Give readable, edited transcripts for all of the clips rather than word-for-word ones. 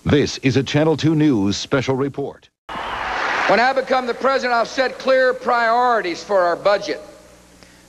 This is a Channel 2 News special report. When I become the president, I'll set clear priorities for our budget.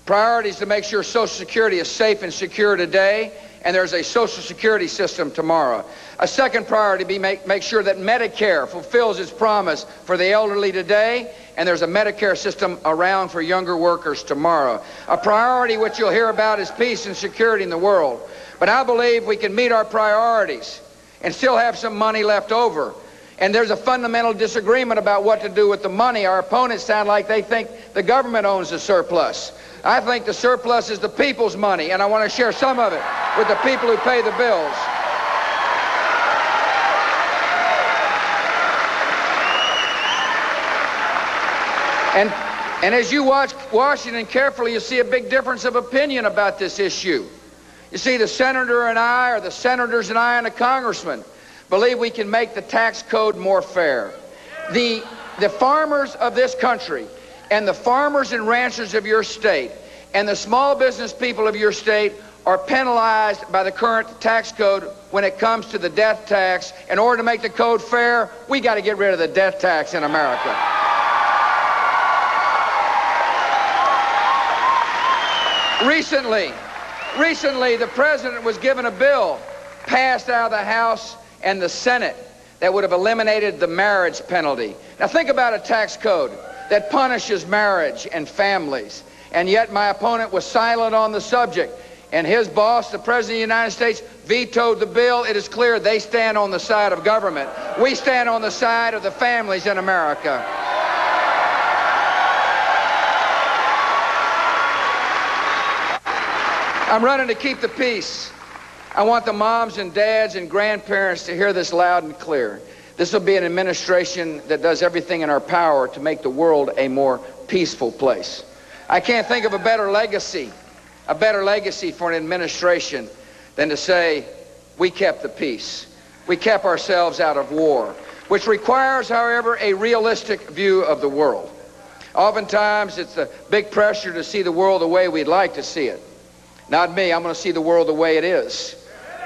Priorities to make sure Social Security is safe and secure today, and there's a Social Security system tomorrow. A second priority be make sure that Medicare fulfills its promise for the elderly today, and there's a Medicare system around for younger workers tomorrow. A priority which you'll hear about is peace and security in the world. But I believe we can meet our priorities and still have some money left over. And there's a fundamental disagreement about what to do with the money. Our opponents sound like they think the government owns the surplus. I think the surplus is the people's money, and I want to share some of it with the people who pay the bills. And as you watch Washington carefully, you see a big difference of opinion about this issue. You see, the senator and I, or the senators and I and the congressman, believe we can make the tax code more fair. The farmers of this country and the farmers and ranchers of your state and the small business people of your state are penalized by the current tax code when it comes to the death tax. In order to make the code fair, we got to get rid of the death tax in America. Recently, the president was given a bill passed out of the House and the Senate that would have eliminated the marriage penalty. Now think about a tax code that punishes marriage and families, and yet my opponent was silent on the subject. And his boss, the President of the United States, vetoed the bill. It is clear they stand on the side of government. We stand on the side of the families in America. I'm running to keep the peace. I want the moms and dads and grandparents to hear this loud and clear. This will be an administration that does everything in our power to make the world a more peaceful place. I can't think of a better legacy for an administration than to say, we kept the peace. We kept ourselves out of war, which requires, however, a realistic view of the world. Oftentimes, it's a big pressure to see the world the way we'd like to see it. Not me. I'm going to see the world the way it is.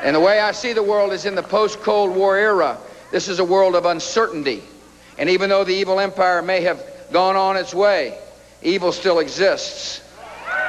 And the way I see the world is in the post-Cold War era. This is a world of uncertainty. And even though the evil empire may have gone on its way, evil still exists.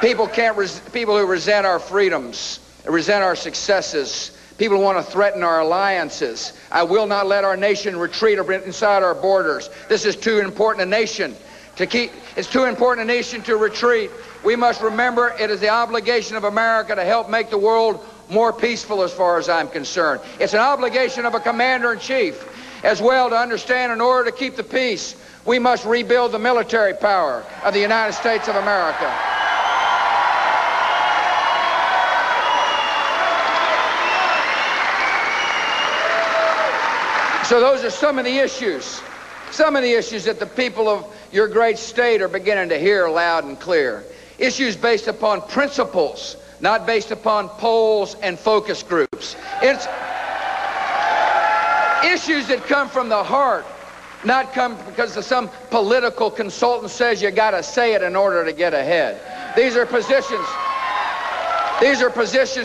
People who resent our freedoms, resent our successes, people who want to threaten our alliances. I will not let our nation retreat inside our borders. This is too important a nation to keep. It's too important a nation to retreat. We must remember it is the obligation of America to help make the world more peaceful as far as I'm concerned. It's an obligation of a commander-in-chief as well to understand in order to keep the peace, we must rebuild the military power of the United States of America. So those are some of the issues that the people of your great state are beginning to hear loud and clear. Issues based upon principles, not based upon polls and focus groups. It's issues that come from the heart, not come because of some political consultant says you got to say it in order to get ahead. These are positions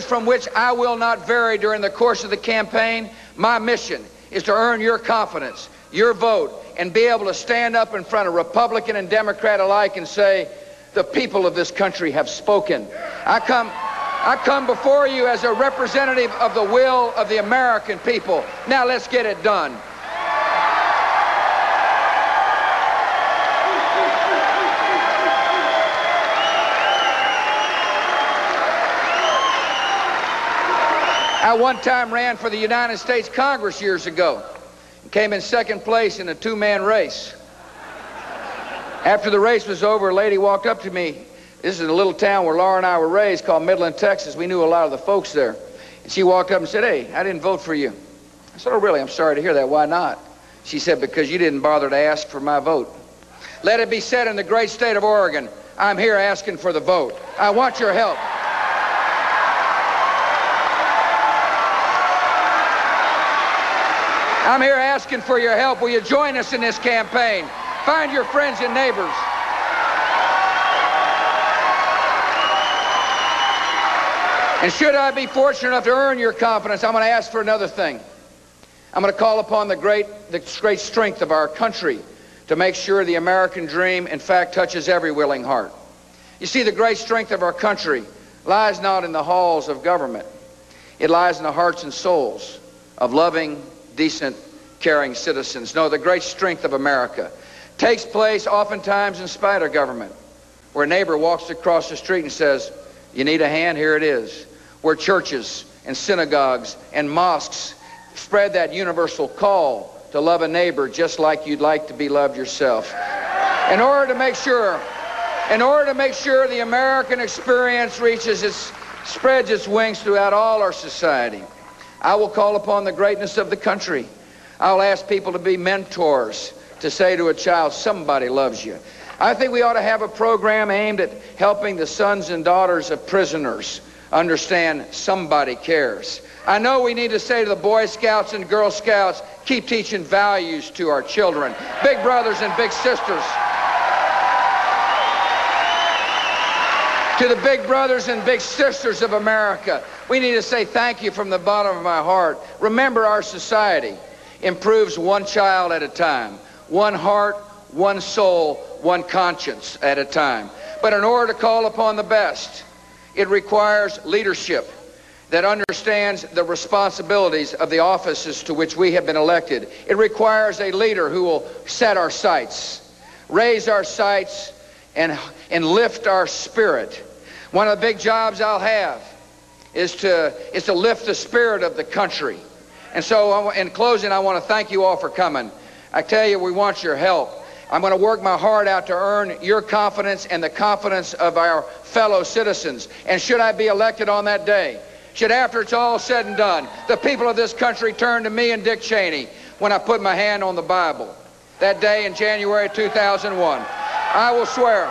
from which I will not vary during the course of the campaign. My mission is to earn your confidence, your vote, and be able to stand up in front of Republican and Democrat alike and say, the people of this country have spoken. I come before you as a representative of the will of the American people. Now let's get it done. I one time ran for the United States Congress years ago and came in second place in a two-man race. After the race was over, a lady walked up to me. This is a little town where Laura and I were raised called Midland, Texas. We knew a lot of the folks there. And she walked up and said, "Hey, I didn't vote for you." I said, "Oh, really? I'm sorry to hear that. Why not?" She said, "Because you didn't bother to ask for my vote." Let it be said in the great state of Oregon, I'm here asking for the vote. I want your help. I'm here asking for your help. Will you join us in this campaign? Find your friends and neighbors. And should I be fortunate enough to earn your confidence, I'm going to ask for another thing. I'm going to call upon the great strength of our country to make sure the American dream, in fact, touches every willing heart. You see, the great strength of our country lies not in the halls of government. It lies in the hearts and souls of loving, decent, caring citizens. No, the great strength of America takes place oftentimes in spite of government, where a neighbor walks across the street and says, "You need a hand? Here it is." Where churches and synagogues and mosques spread that universal call to love a neighbor just like you'd like to be loved yourself. In order to make sure the American experience spreads its wings throughout all our society, I will call upon the greatness of the country. I'll ask people to be mentors, to say to a child, somebody loves you. I think we ought to have a program aimed at helping the sons and daughters of prisoners understand somebody cares. I know we need to say to the Boy Scouts and Girl Scouts, keep teaching values to our children, big brothers and big sisters. To the big brothers and big sisters of America, we need to say thank you from the bottom of my heart. Remember, our society improves one child at a time, one heart, one soul, one conscience at a time. But in order to call upon the best, it requires leadership that understands the responsibilities of the offices to which we have been elected. It requires a leader who will set our sights, raise our sights, and lift our spirit. One of the big jobs I'll have is to lift the spirit of the country. And so in closing, I want to thank you all for coming. I tell you, we want your help. I'm going to work my heart out to earn your confidence and the confidence of our fellow citizens. And should I be elected on that day, should after it's all said and done, the people of this country turn to me and Dick Cheney when I put my hand on the Bible, that day in January 2001, I will swear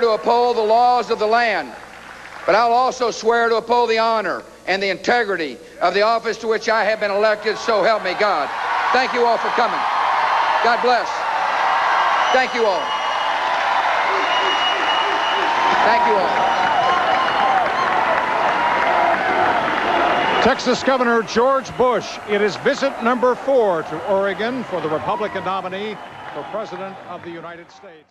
to uphold the laws of the land, but I'll also swear to uphold the honor and the integrity of the office to which I have been elected, so help me God. Thank you all for coming. God bless. Thank you all. Thank you all. Texas Governor George Bush. It is visit number 4 to Oregon for the Republican nominee for President of the United States.